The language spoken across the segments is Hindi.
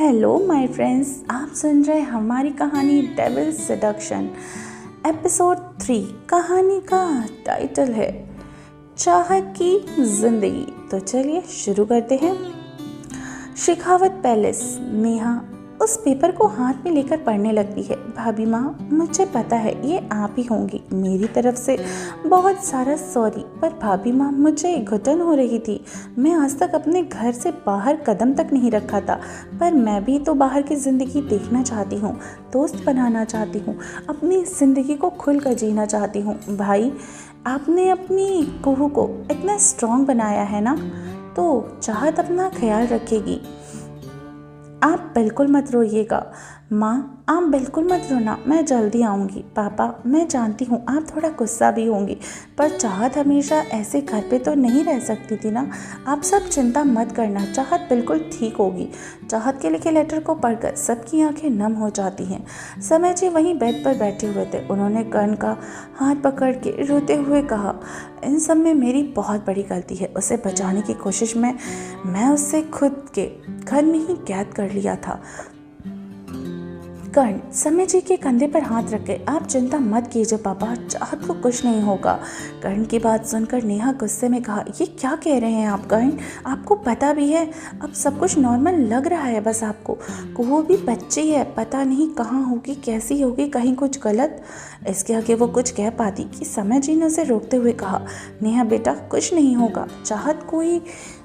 हेलो माय फ्रेंड्स, आप सुन रहे हैं हमारी कहानी डेविल सेडक्शन एपिसोड 3। कहानी का टाइटल है चाहत की जिंदगी। तो चलिए शुरू करते हैं। शेखावत पैलेस। नेहा उस पेपर को हाथ में लेकर पढ़ने लगती है। भाभी माँ, मुझे पता है ये आप ही होंगी, मेरी तरफ से बहुत सारा सॉरी। पर भाभी माँ, मुझे घुटन हो रही थी। मैं आज तक अपने घर से बाहर कदम तक नहीं रखा था, पर मैं भी तो बाहर की ज़िंदगी देखना चाहती हूँ, दोस्त बनाना चाहती हूँ, अपनी ज़िंदगी को खुलकर जीना चाहती हूँ। भाई, आपने अपनी कुहू को इतना स्ट्रॉन्ग बनाया है ना, तो चाहत अपना ख्याल रखेगी। आप बिल्कुल मत रोइएगा। माँ, आप बिल्कुल मत रोना, मैं जल्दी आऊँगी। पापा, मैं जानती हूँ आप थोड़ा गुस्सा भी होंगी, पर चाहत हमेशा ऐसे घर पे तो नहीं रह सकती थी ना। आप सब चिंता मत करना, चाहत बिल्कुल ठीक होगी। चाहत के लिखे लेटर को पढ़कर सबकी आंखें नम हो जाती हैं। समय जी वहीं बेड पर बैठे हुए थे। उन्होंने कर्ण का हाथ पकड़ के रोते हुए कहा, इन सब में मेरी बहुत बड़ी गलती है। उसे बचाने की कोशिश में मैं उससे खुद के घर में ही कैद कर लिया था। कर्ण समय जी के कंधे पर हाथ रख गए। आप चिंता मत कीजिए पापा, चाहत को कुछ नहीं होगा। कर्ण की बात सुनकर नेहा गुस्से में कहा, ये क्या कह रहे हैं आप कर्ण? आपको पता भी है अब सब कुछ नॉर्मल लग रहा है, बस आपको। वो भी बच्ची है, पता नहीं कहाँ होगी, कैसी होगी, कहीं कुछ गलत। इसके आगे वो कुछ कह पाती कि समय जी ने उसे रोकते हुए कहा, नेहा बेटा, कुछ नहीं होगा। चाहत कोई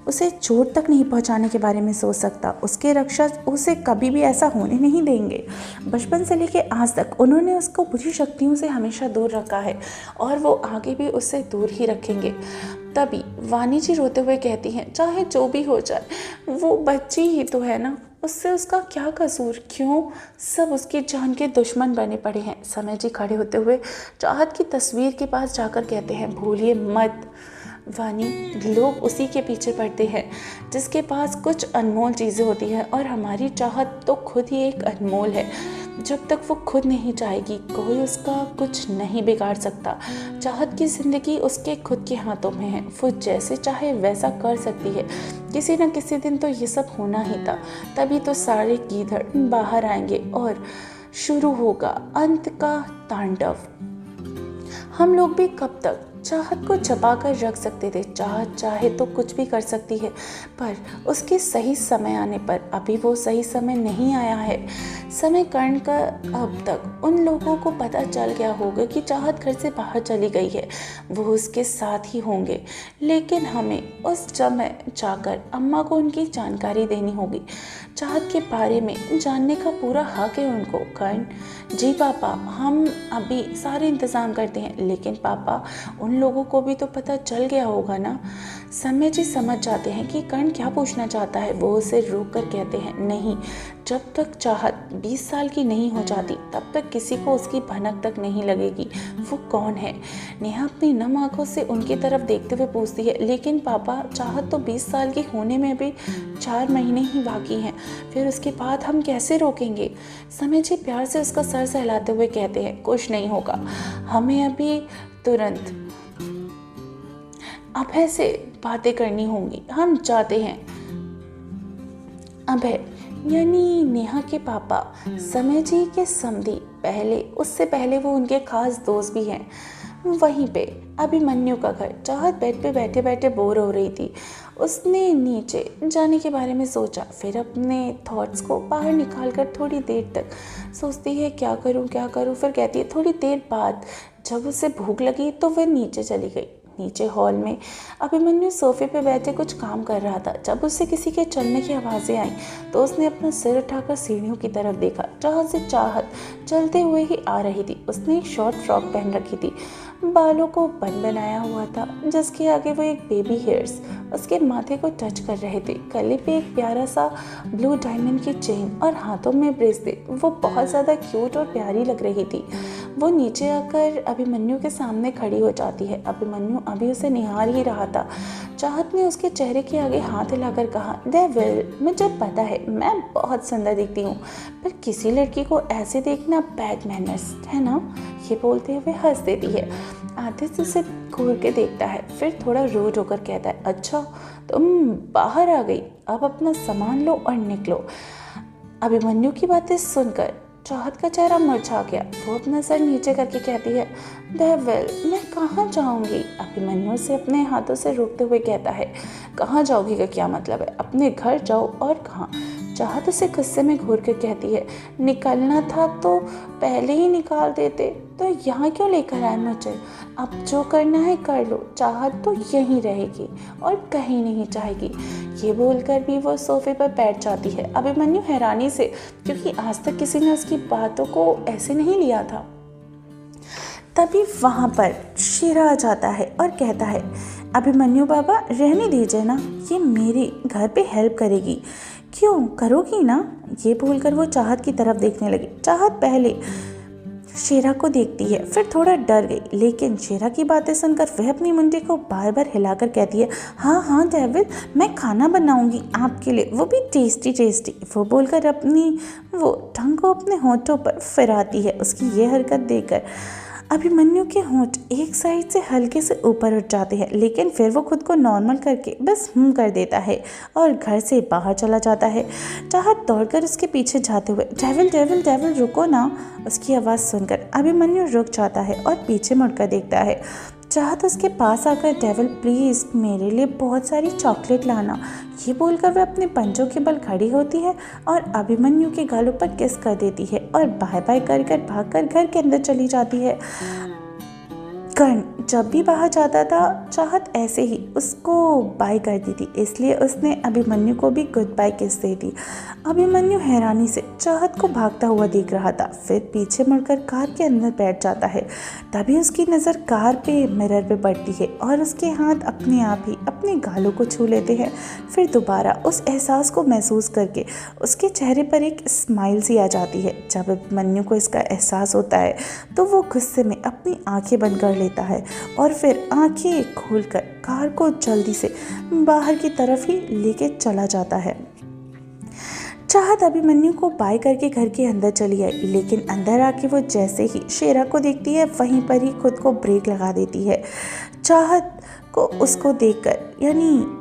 उसे चोट तक नहीं पहुंचाने के बारे में सोच सकता। उसके रक्षक उसे कभी भी ऐसा होने नहीं देंगे। बचपन से लेकर आज तक उन्होंने उसको बुरी शक्तियों से हमेशा दूर रखा है और वो आगे भी उससे दूर ही रखेंगे। तभी वानी जी रोते हुए कहती हैं, चाहे जो भी हो जाए, वो बच्ची ही तो है ना, उससे उसका क्या कसूर? क्यों सब उसकी जान के दुश्मन बने पड़े हैं? समय जी खड़े होते हुए चाहत की तस्वीर के पास जाकर कहते हैं, भूलिए मत वानी, लोग उसी के पीछे पड़ते हैं जिसके पास कुछ अनमोल चीज़ें होती हैं, और हमारी चाहत तो खुद ही एक अनमोल है। जब तक वो खुद नहीं चाहेगी, कोई उसका कुछ नहीं बिगाड़ सकता। चाहत की ज़िंदगी उसके खुद के हाथों में है। वो जैसे चाहे वैसा कर सकती है। किसी न किसी दिन तो ये सब होना ही था। तभी तो सारे गीदड़ बाहर आएंगे और शुरू होगा अंत का तांडव। हम लोग भी कब तक चाहत को छुपा कर रख सकते थे? चाहत चाहे तो कुछ भी कर सकती है, पर उसके सही समय आने पर अभी वो सही समय नहीं आया है। समय कर्ण का अब तक उन लोगों को पता चल गया होगा कि चाहत घर से बाहर चली गई है। वो उसके साथ ही होंगे, लेकिन हमें उस समय जाकर अम्मा को उनकी जानकारी देनी होगी। चाहत के बारे में जानने का पूरा हक है उनको। कर्ण, जी पापा, हम अभी सारे इंतज़ाम करते हैं, लेकिन पापा उन लोगों को भी तो पता चल गया होगा ना। समय जी समझ जाते हैं कि कर्ण क्या पूछना चाहता है। वो उसे रोक कर कहते हैं, नहीं, जब तक चाहत 20 साल की नहीं हो जाती तब तक किसी को उसकी भनक तक नहीं लगेगी। वो कौन है? नेहा अपनी नम आंखों से उनकी तरफ देखते हुए पूछती है, लेकिन पापा, चाहत तो 20 साल की होने में भी 4 महीने ही बाकी हैं, फिर उसके बाद हम कैसे रोकेंगे? समय जी प्यार से उसका सर सहलाते हुए कहते हैं, कुछ नहीं होगा, हमें अभी तुरंत अभय से बातें करनी होंगी, हम जाते हैं। अभय यानी नेहा के पापा समय जी के समधी, उससे पहले वो उनके खास दोस्त भी हैं। वहीं पे अभिमन्यु का घर। चाहत बेड पे बैठे बैठे बोर हो रही थी। उसने नीचे जाने के बारे में सोचा, फिर अपने थॉट्स को बाहर निकाल कर थोड़ी देर तक सोचती है, क्या करूं क्या करूं। फिर कहती है, थोड़ी देर बाद जब उसे भूख लगी तो वह नीचे चली गई। नीचे हॉल में अभिमन्यु सोफे पे बैठे कुछ काम कर रहा था। जब उसे किसी के चलने की आवाज़ें आईं तो उसने अपना सिर उठाकर सीढ़ियों की तरफ देखा, जहाँ से चाहत चलते हुए ही आ रही थी। उसने एक शॉर्ट फ्रॉक पहन रखी थी, बालों को बन बनाया हुआ था, जिसके आगे वो एक बेबी हेयर्स उसके माथे को टच कर रहे थे। गले पे एक प्यारा सा ब्लू डायमंड की चेन और हाथों में ब्रेसलेट। वो बहुत ज़्यादा क्यूट और प्यारी लग रही थी। वो नीचे आकर अभिमन्यु के सामने खड़ी हो जाती है। अभिमन्यु अभी उसे निहार ही रहा था। चाहत ने उसके चेहरे के आगे हाथ हिलाकर कहा, डेविल, मुझे पता है मैं बहुत सुंदर दिखती हूँ, पर किसी लड़की को ऐसे देखना बैड मैनर्स है ना। ये बोलते हुए हंस देती है। आधे से उसे घूर के देखता है, फिर थोड़ा रोज होकर कहता है, अच्छा तुम बाहर आ गई, अब अपना सामान लो और निकलो। अभिमन्यु की बातें सुनकर चाहत का चेहरा मुरझा गया। वो अपना सर नीचे करके कहती है, डेविल मैं कहाँ जाऊँगी? अभिमन्यु से अपने हाथों से रोकते हुए कहता है, कहाँ जाओगी का क्या मतलब है? अपने घर जाओ। और कहाँ? चाहत उसे गुस्से में घूर कर कहती है, निकलना था तो पहले ही निकाल देते, तो यहाँ क्यों लेकर आए मुझे? अब जो करना है कर लो, चाहत तो यहीं रहेगी और कहीं नहीं जाएगी। ये बोलकर भी वो सोफे पर बैठ जाती है। अभिमन्यु हैरानी से, क्योंकि आज तक किसी ने उसकी बातों को ऐसे नहीं लिया था। तभी वहाँ पर शेरा आ जाता है और कहता है, अभिमन्यु बाबा रहने दीजिए ना, ये मेरे घर पे हेल्प करेगी। क्यों करोगी ना? ये बोलकर वो चाहत की तरफ देखने लगी। चाहत पहले शेरा को देखती है, फिर थोड़ा डर गई, लेकिन शेरा की बातें सुनकर वह अपनी मुंडी को बार बार हिलाकर कहती है, हाँ हाँ डेविल, मैं खाना बनाऊंगी आपके लिए, वो भी टेस्टी टेस्टी। वो बोलकर अपनी वो टंग को अपने होठों पर फिराती है। उसकी ये हरकत देखकर अभिमन्यु के होंठ एक साइड से हल्के से ऊपर उठ जाते हैं, लेकिन फिर वो खुद को नॉर्मल करके बस कर देता है और घर से बाहर चला जाता है। चाहत दौड़कर उसके पीछे जाते हुए, डेविल डेविल डेविल रुको ना। उसकी आवाज़ सुनकर अभिमन्यु रुक जाता है और पीछे मुड़कर देखता है। चाहत उसके पास आकर, डेविल प्लीज़ मेरे लिए बहुत सारी चॉकलेट लाना। ये बोलकर वह अपने पंजों के बल खड़ी होती है और अभिमन्यु के गालों पर किस कर देती है और बाय बाय कर कर भागकर घर के अंदर चली जाती है। कर्ण जब भी बाहर जाता था, चाहत ऐसे ही उसको बाय करती थी, इसलिए उसने अभिमन्यु को भी गुड बाय किस दे दी। अभिमन्यु हैरानी से चाहत को भागता हुआ देख रहा था, फिर पीछे मुड़कर कार के अंदर बैठ जाता है। तभी उसकी नज़र कार पे मिरर पे पड़ती है और उसके हाथ अपने आप ही अपने गालों को छू लेते हैं। फिर दोबारा उस एहसास को महसूस करके उसके चेहरे पर एक स्माइल सी आ जाती है। जब अभिमन्यु को इसका एहसास होता है तो वो गुस्से में अपनी आंखें बंद कर लेता है और फिर आंखें खोलकर कार को जल्दी से बाहर की तरफ ही लेके चला जाता है। चाहत अभिमन्यु को बाय करके घर के अंदर चली आई, लेकिन अंदर आके वो जैसे ही शेरा को देखती है, वहीं पर ही खुद को ब्रेक लगा देती है। चाहत को उसको देखकर, यानी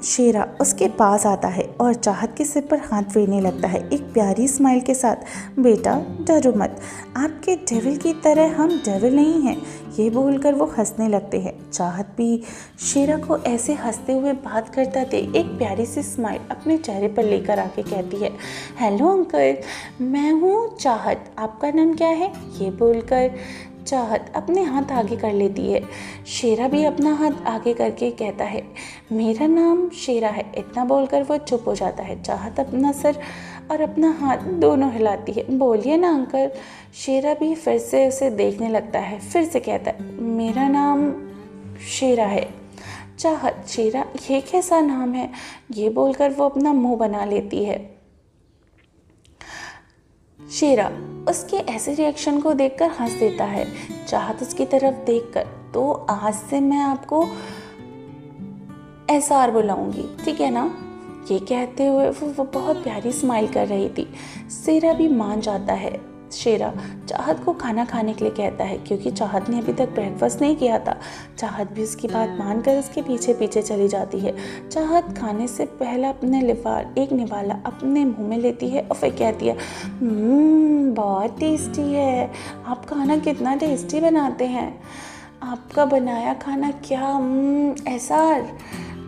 शेरा उसके पास आता है और चाहत के सिर पर हाथ फेरने लगता है एक प्यारी स्माइल के साथ। बेटा डरो मत, आपके डेविल की तरह हम डेविल नहीं हैं। ये बोलकर वो हंसने लगते हैं। चाहत भी शेरा को ऐसे हंसते हुए बात करता देख एक प्यारी सी स्माइल अपने चेहरे पर लेकर आके कहती है, हेलो अंकल, मैं हूँ चाहत, आपका नाम क्या है? ये बोलकर चाहत अपने हाथ आगे कर लेती है। शेरा भी अपना हाथ आगे करके कहता है, मेरा नाम शेरा है। इतना बोलकर वो चुप हो जाता है। चाहत अपना सर और अपना हाथ दोनों हिलाती है। बोलिए ना अंकल। शेरा भी फिर से उसे देखने लगता है, फिर से कहता है, मेरा नाम शेरा है। चाहत, शेरा ये कैसा नाम है? ये बोलकर वो अपना मुंह बना लेती है। शेरा उसके ऐसे रिएक्शन को देखकर हंस देता है। चाहत उसकी तरफ देखकर, तो आज से मैं आपको एसआर बुलाऊंगी, ठीक है ना? ये कहते हुए वो बहुत प्यारी स्माइल कर रही थी। शेरा भी मान जाता है। शेरा चाहत को खाना खाने के लिए कहता है, क्योंकि चाहत ने अभी तक ब्रेकफास्ट नहीं किया था। चाहत भी उसकी बात मानकर उसके पीछे पीछे चली जाती है। चाहत खाने से पहले अपने एक निवाला अपने मुंह में लेती है और फिर कहती है, बहुत टेस्टी है। आप खाना कितना टेस्टी बनाते हैं। आपका बनाया खाना क्या एसआर,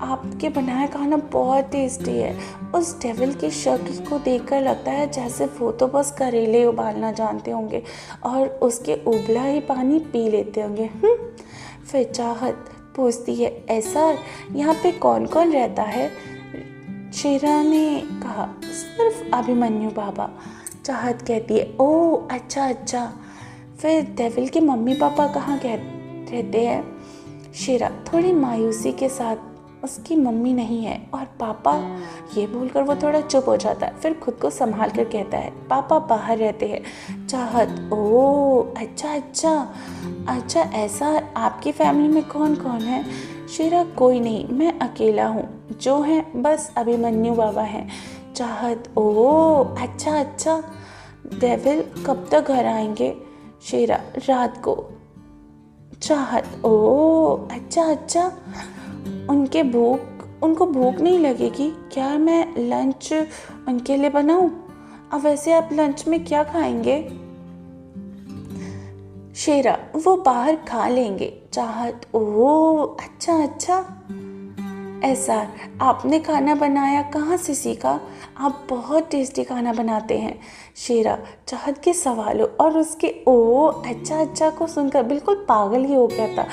आपके बनाया खाना बहुत टेस्टी है। उस डेविल की शक्ल को देखकर लगता है जैसे वो तो बस करेले उबालना जानते होंगे और उसके उबला ही पानी पी लेते होंगे। फिर चाहत पूछती है, ऐसा यहाँ पे कौन कौन रहता है? शेरा ने कहा, सिर्फ अभिमन्यु बाबा। चाहत कहती है, ओह अच्छा। फिर डेविल के मम्मी पापा कहाँ रहते हैं? शेरा थोड़ी मायूसी के साथ, उसकी मम्मी नहीं है और पापा। ये बोलकर वो थोड़ा चुप हो जाता है, फिर खुद को संभाल कर कहता है, पापा बाहर रहते हैं। चाहत, ओह अच्छा ऐसा। आपकी फैमिली में कौन कौन है? शेरा, कोई नहीं, मैं अकेला हूँ, जो है बस अभिमन्यु बाबा हैं। चाहत, ओह अच्छा। डेविल कब तक घर आएंगे? शेरा, रात को। चाहत, ओह अच्छा। उनको भूख नहीं लगेगी क्या? मैं लंच उनके लिए बनाऊं? अब वैसे आप लंच में क्या खाएंगे? शेरा, वो बाहर खा लेंगे। चाहत, ओह अच्छा अच्छा। एहसार, आपने खाना बनाया कहाँ से सीखा? आप बहुत टेस्टी खाना बनाते हैं। शेरा, चाहत के सवालों और उसके ओ अच्छा अच्छा को सुनकर बिल्कुल पागल ही हो गया था।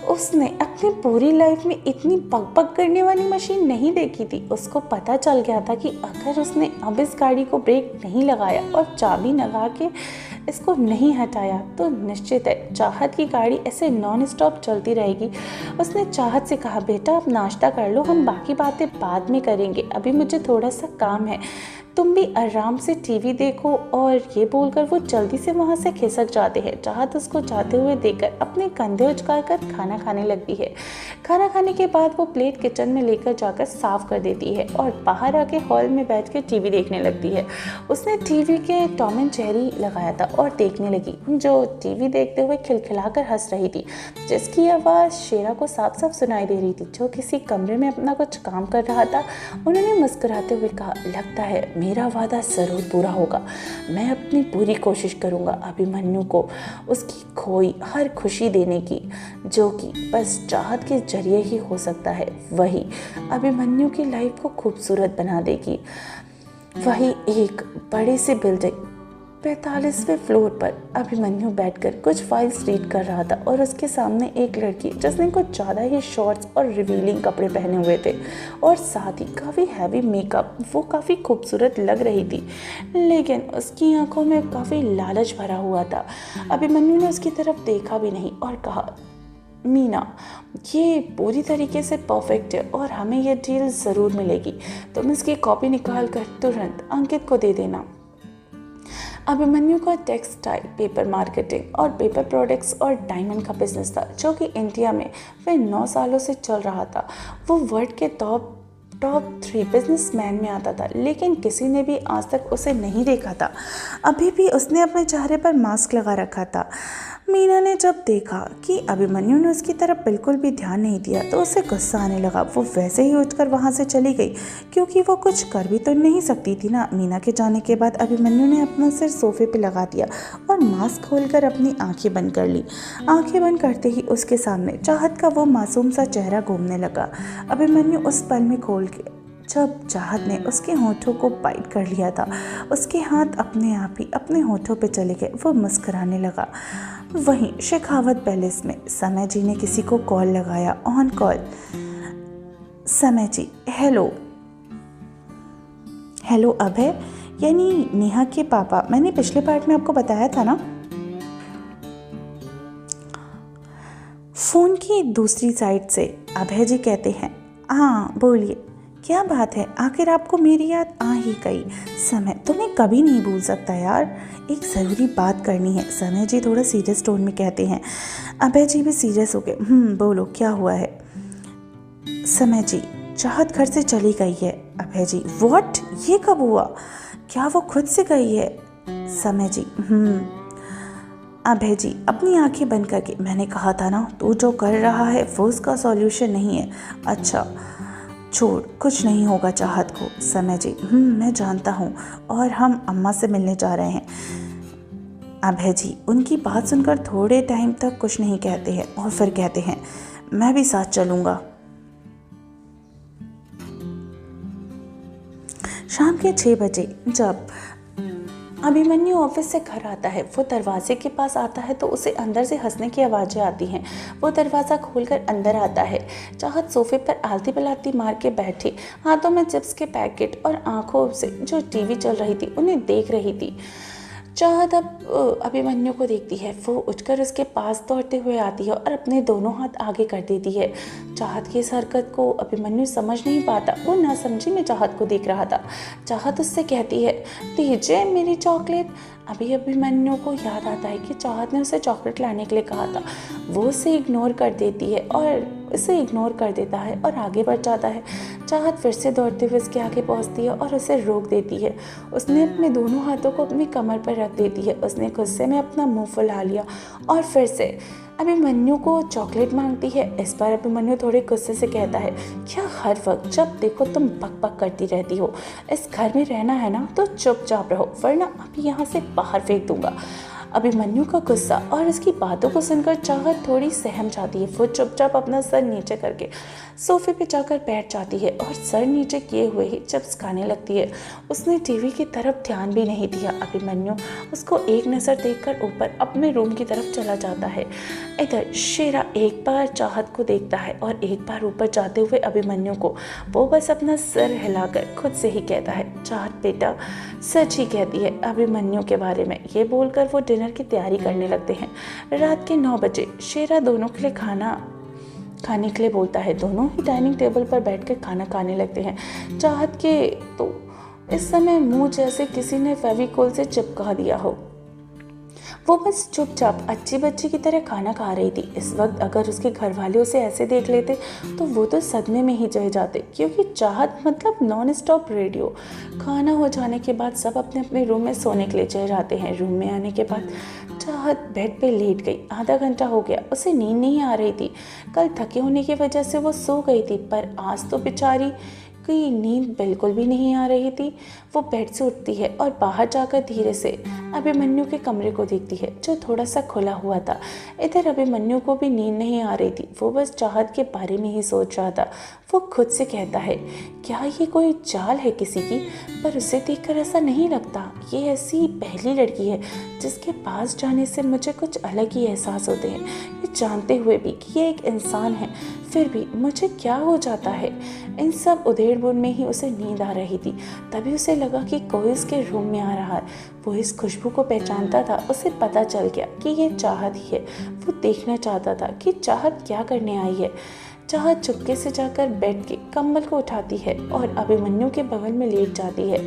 उसने अपनी पूरी लाइफ में इतनी पग पग करने वाली मशीन नहीं देखी थी। उसको पता चल गया था कि अगर उसने अब इस गाड़ी को ब्रेक नहीं लगाया और चाबी लगा के इसको नहीं हटाया तो निश्चित है चाहत की गाड़ी ऐसे नॉन स्टॉप चलती रहेगी। उसने चाहत से कहा, बेटा आप नाश्ता कर लो, हम बाकी बातें बाद में करेंगे, अभी मुझे थोड़ा सा काम है, तुम भी आराम से टीवी देखो। और ये बोलकर वो जल्दी से वहाँ से खिसक जाते हैं। चाहत उसको जाते हुए देखकर अपने कंधे उचकाकर खाना खाने लगती है। खाना खाने के बाद वो प्लेट किचन में लेकर जाकर साफ कर देती है और बाहर आके हॉल में बैठ के टीवी देखने लगती है। उसने टीवी के टॉम एंड जेरी लगाया था और देखने लगी, जो टीवी देखते हुए खिलखिलाकर हंस रही थी, जिसकी आवाज़ शेरा को साफ साफ सुनाई दे रही थी, जो किसी कमरे में अपना कुछ काम कर रहा था। उन्होंने मुस्कुराते हुए कहा, लगता है मेरा वादा ज़रूर पूरा होगा, मैं अपनी पूरी कोशिश करूँगा अभिमन्यु को उसकी खोई हर खुशी देने की, जो कि बस चाहत के जरिए ही हो सकता है। वही अभिमन्यु की लाइफ को खूबसूरत बना देगी। वही एक बड़ी सी बिल्डिंग 45वें फ्लोर पर अभिमन्यु बैठकर कुछ फाइल्स रीड कर रहा था और उसके सामने एक लड़की जिसने कुछ ज़्यादा ही शॉर्ट्स और रिवीलिंग कपड़े पहने हुए थे और साथ ही काफ़ी हैवी मेकअप, वो काफ़ी खूबसूरत लग रही थी, लेकिन उसकी आंखों में काफ़ी लालच भरा हुआ था। अभिमन्यु ने उसकी तरफ देखा भी नहीं और कहा, मीना, ये पूरी तरीके से परफेक्ट है और हमें यह डील ज़रूर मिलेगी, तुम इसकी कॉपी निकाल कर तुरंत अंकित को दे देना। अभिमन्यु का टेक्सटाइल, पेपर मार्केटिंग और पेपर प्रोडक्ट्स और डायमंड का बिजनेस था, जो कि इंडिया में वह 9 सालों से चल रहा था। वो वर्ल्ड के टॉप 3 बिजनेसमैन में आता था, लेकिन किसी ने भी आज तक उसे नहीं देखा था। अभी भी उसने अपने चेहरे पर मास्क लगा रखा था। मीना ने जब देखा कि अभिमन्यु ने उसकी तरफ बिल्कुल भी ध्यान नहीं दिया तो उसे गुस्सा आने लगा। वो वैसे ही उठकर वहाँ से चली गई, क्योंकि वो कुछ कर भी तो नहीं सकती थी ना। मीना के जाने के बाद अभिमन्यु ने अपना सिर सोफे पे लगा दिया और मास्क खोलकर अपनी आंखें बंद कर ली। आंखें बंद करते ही उसके सामने चाहत का वो मासूम सा चेहरा घूमने लगा। अभिमन्यु उस पल में खोल के जब चाहत ने उसके होठों को बाइट कर लिया था, उसके हाथ अपने आप ही अपने होठों पे चले गए। वो मुस्कुराने लगा। वहीं शेखावत पैलेस में समय जी ने किसी को कॉल लगाया। On call. समय जी, हेलो। हेलो अभय, यानी नेहा के पापा। मैंने पिछले पार्ट में आपको बताया था ना। फोन की दूसरी साइड से अभय जी कहते हैं, हाँ बोलिए, क्या बात है, आखिर आपको मेरी याद आ ही गई। समय, तुम्हें कभी नहीं भूल सकता यार, एक ज़रूरी बात करनी है। समय जी थोड़ा सीरियस टोन में कहते हैं। अभय जी भी सीरियस हो गए। बोलो क्या हुआ है। समय जी, चाहत घर से चली गई है। अभय जी, व्हाट, ये कब हुआ? क्या वो खुद से गई है? समय जी, अभय जी अपनी आंखें बंद करके, मैंने कहा था ना, तू जो कर रहा है वो उसका सॉल्यूशन नहीं है। अच्छा छोड़, कुछ नहीं होगा चाहत को। समय जी, मैं जानता हूँ, और हम अम्मा से मिलने जा रहे हैं। अभय जी उनकी बात सुनकर थोड़े टाइम तक कुछ नहीं कहते हैं और फिर कहते हैं, मैं भी साथ चलूँगा। शाम के 6 बजे जब अभिमन्यु ऑफिस से घर आता है, वो दरवाजे के पास आता है तो उसे अंदर से हंसने की आवाज़ें आती हैं। वो दरवाज़ा खोलकर अंदर आता है। चाहत सोफे पर आलती पलाती मार के बैठी, हाथों में चिप्स के पैकेट और आंखों से जो टीवी चल रही थी उन्हें देख रही थी। चाहत अब अभिमन्यु को देखती है। वो उठकर उसके पास दौड़ते हुए आती है और अपने दोनों हाथ आगे कर देती है। चाहत की इस हरकत को अभिमन्यु समझ नहीं पाता। वो नासमझी में चाहत को देख रहा था। चाहत उससे कहती है, दीजिए मेरी चॉकलेट। अभी अभिमन्यु को याद आता है कि चाहत ने उसे चॉकलेट लाने के लिए कहा था। वो उसे इग्नोर कर देती है और उसे इग्नोर कर देता है और आगे बढ़ जाता है। चाहत फिर से दौड़ते हुए उसके आगे पहुंचती है और उसे रोक देती है। उसने अपने दोनों हाथों को अपनी कमर पर रख देती है। उसने गुस्से में अपना मुंह फुला लिया और फिर से अभिमन्यु को चॉकलेट मांगती है। इस बार अभिमन्यु थोड़े गुस्से से कहता है, क्या हर वक्त जब देखो तुम बक बक करती रहती हो? इस घर में रहना है ना तो चुपचाप रहो, वरना अभी यहाँ से बाहर फेंक दूंगा। अभिमन्यु का गुस्सा और उसकी बातों को सुनकर चाहत थोड़ी सहम जाती है। वो चुपचाप अपना सर नीचे करके सोफे पे जाकर बैठ जाती है और सर नीचे किए हुए ही चिप्स खाने लगती है। उसने टीवी की तरफ ध्यान भी नहीं दिया। अभिमन्यु उसको एक नज़र देखकर ऊपर अपने रूम की तरफ चला जाता है। इधर शेरा एक बार चाहत को देखता है और एक बार ऊपर जाते हुए अभिमन्यु को। वो बस अपना सिर हिलाकर खुद से ही कहता है, चाहत बेटा सच ही कहती है अभिमन्यु के बारे में। ये बोलकर वो डिनर की तैयारी करने लगते हैं। रात के 9 बजे शेरा दोनों के लिए खाना खाने के लिए बोलता है। दोनों ही डाइनिंग टेबल पर बैठकर खाना खाने लगते हैं। चाहत के तो इस समय मुंह जैसे किसी ने फेविकोल से चिपका दिया हो। वो बस चुपचाप अच्छी बच्ची की तरह खाना खा रही थी। इस वक्त अगर उसके घर वाले उसे ऐसे देख लेते तो वो तो सदमे में ही रह जाते, क्योंकि चाहत मतलब नॉन स्टॉप रेडियो। खाना हो जाने के बाद सब अपने अपने रूम में सोने के लिए चले जाते हैं। रूम में आने के बाद चाहत बेड पे लेट गई। आधा घंटा हो गया, उसे नींद नहीं आ रही थी। कल थके होने की वजह से वो सो गई थी, पर आज तो बेचारी की नींद बिल्कुल भी नहीं आ रही थी। वो बेड से उठती है और बाहर जाकर धीरे से अभिमन्यु के कमरे को देखती है, जो थोड़ा सा खुला हुआ था। इधर अभिमन्यु को भी नींद नहीं आ रही थी। वो बस चाहत के बारे में ही सोच रहा था। वो खुद से कहता है, क्या ये कोई चाल है किसी की? पर उसे देखकर ऐसा नहीं लगता। ये ऐसी पहली लड़की है जिसके पास जाने से मुझे कुछ अलग ही एहसास होते हैं। ये जानते हुए भी कि ये एक इंसान है, फिर भी मुझे क्या हो जाता है। इन सब उधेड़-बुन में ही उसे नींद आ रही थी। तभी उसे लगा कि कोई उसके रूम में आ रहा है। वो इस खुशबू को पहचानता था। उसे पता चल गया कि ये चाहत ही है। वो देखना चाहता था कि चाहत क्या करने आई है। चाहत चुपके से जाकर बेड के कंबल को उठाती है और अभिमन्यु के बगल में लेट जाती है।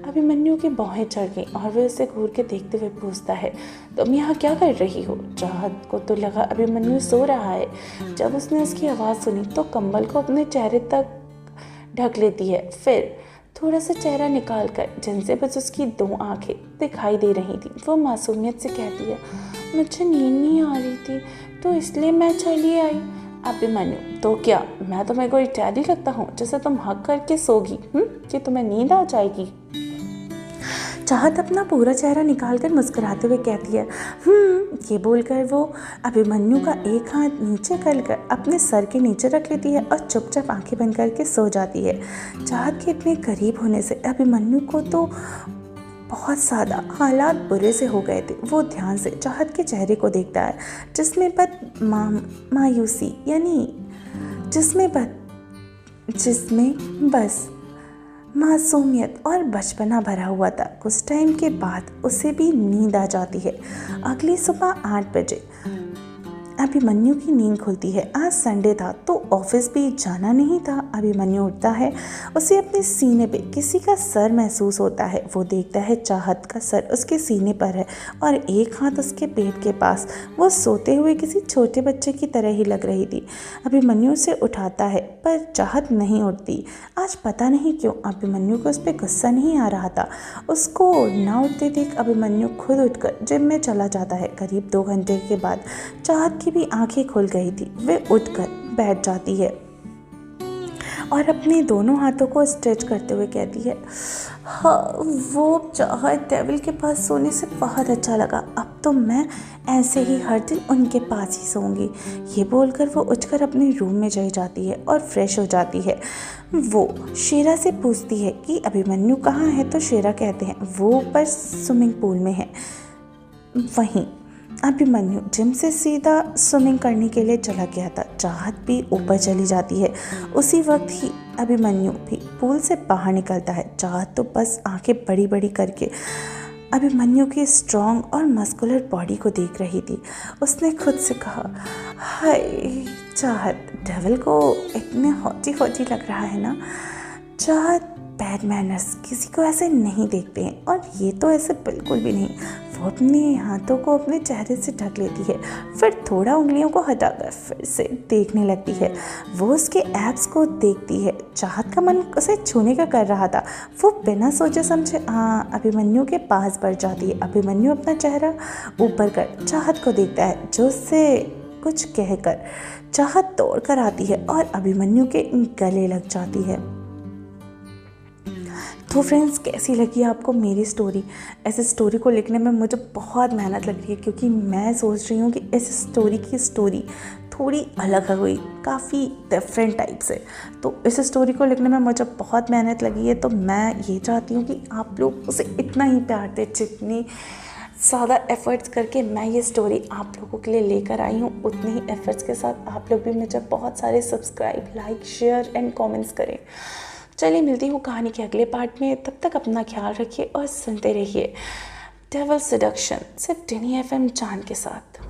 अभिमन्यु की भौहें चढ़ गई और वह उसे घूर के देखते हुए पूछता है, तुम यहाँ क्या कर रही हो? चाहत को तो लगा अभिमन्यु सो रहा है। जब उसने उसकी आवाज़ सुनी तो कंबल को अपने चेहरे तक ढक लेती है। फिर थोड़ा सा चेहरा निकाल कर, जिनसे बस उसकी 2 आंखें दिखाई दे रही थी, वो मासूमियत से कहती है, मुझे नींद नहीं आ रही थी तो इसलिए मैं चली आई। अभिमन्यु, तो क्या मैं तुम्हें कोई टैडी लगता हूँ जैसे तुम हक करके सोगी कि तुम्हें नींद आ जाएगी? चाहत अपना पूरा चेहरा निकालकर मुस्कुराते हुए कहती है, ये बोलकर वो अभिमन्यु का एक हाथ नीचे कर अपने सर के नीचे रख लेती है और चुपचाप आंखें बंद करके सो जाती है। चाहत के इतने करीब होने से अभिमन्यु को तो बहुत ज़्यादा हालात बुरे से हो गए थे। वो ध्यान से चाहत के चेहरे को देखता है, जिसमें मायूसी यानी जिसमें बस मासूमियत और बचपना भरा हुआ था। कुछ टाइम के बाद उसे भी नींद आ जाती है। अगली सुबह 8 बजे अभिमन्यु की नींद खुलती है। आज संडे था तो ऑफिस भी जाना नहीं था। अभिमन्यु उठता है। उसे अपने सीने पे किसी का सर महसूस होता है। वो देखता है चाहत का सर उसके सीने पर है और एक हाथ उसके पेट के पास। वो सोते हुए किसी छोटे बच्चे की तरह ही लग रही थी। अभिमन्यु उसे उठाता है पर चाहत नहीं उठती। आज पता नहीं क्यों अभिमन्यु को उस पर गुस्सा नहीं आ रहा था। उसको ना उठते देख अभिमन्यु खुद उठकर जिम में चला जाता है। करीब 2 घंटे के बाद चाहत की भी आंखें खुल गई थी। वे उठकर बैठ जाती है और अपने दोनों हाथों को स्ट्रेच करते हुए कहती है, हाँ वो चाहत टेबल के पास सोने से बहुत अच्छा लगा। अब तो मैं ऐसे ही हर दिन उनके पास ही सोऊंगी। ये बोलकर वो उठकर अपने रूम में चली जाती है और फ्रेश हो जाती है। वो शेरा से पूछती है कि अभिमन्यु कहाँ है, तो शेरा कहते हैं वो ऊपर स्विमिंग पूल में है। वहीं अभिमन्यु जिम से सीधा स्विमिंग करने के लिए चला गया था। चाहत भी ऊपर चली जाती है। उसी वक्त ही अभिमन्यु भी पूल से बाहर निकलता है। चाहत तो बस आंखें बड़ी बड़ी करके अभिमन्यु की स्ट्रॉन्ग और मस्कुलर बॉडी को देख रही थी। उसने खुद से कहा, हाय चाहत, डेविल को इतने हॉटी लग रहा है ना। चाहत बैड मैनर्स किसी को ऐसे नहीं देखते हैं और ये तो ऐसे बिल्कुल भी नहीं। वो अपने हाथों को अपने चेहरे से ढक लेती है, फिर थोड़ा उंगलियों को हटाकर फिर से देखने लगती है। वो उसके एब्स को देखती है। चाहत का मन उसे छूने का कर रहा था। वो बिना सोचे समझे अभिमन्यु के पास बढ़ जाती है। अभिमन्यु अपना चेहरा ऊपर कर चाहत को देखता है, जो उससे कुछ कहकर चाहत तोड़ कर आती है और अभिमन्यु के गले लग जाती है। तो फ्रेंड्स, कैसी लगी आपको मेरी स्टोरी? ऐसे स्टोरी को लिखने में मुझे बहुत मेहनत लग रही है, क्योंकि मैं सोच रही हूँ कि इस स्टोरी की स्टोरी थोड़ी अलग है, कोई काफ़ी डिफरेंट टाइप से। तो इस स्टोरी को लिखने में मुझे बहुत मेहनत लगी है। तो मैं ये चाहती हूँ कि आप लोग उसे इतना ही प्यार दें जितनी ज़्यादा एफ़र्ट्स करके मैं ये स्टोरी आप लोगों के लिए लेकर आई हूँ, उतने ही एफ़र्ट्स के साथ आप लोग भी मुझे बहुत सारे subscribe, like, share and comments करें। चलिए, मिलती हूँ कहानी के अगले पार्ट में। तब तक अपना ख्याल रखिए और सुनते रहिए डेविल सेडक्शन, सिर्फ टिनी FM जान के साथ।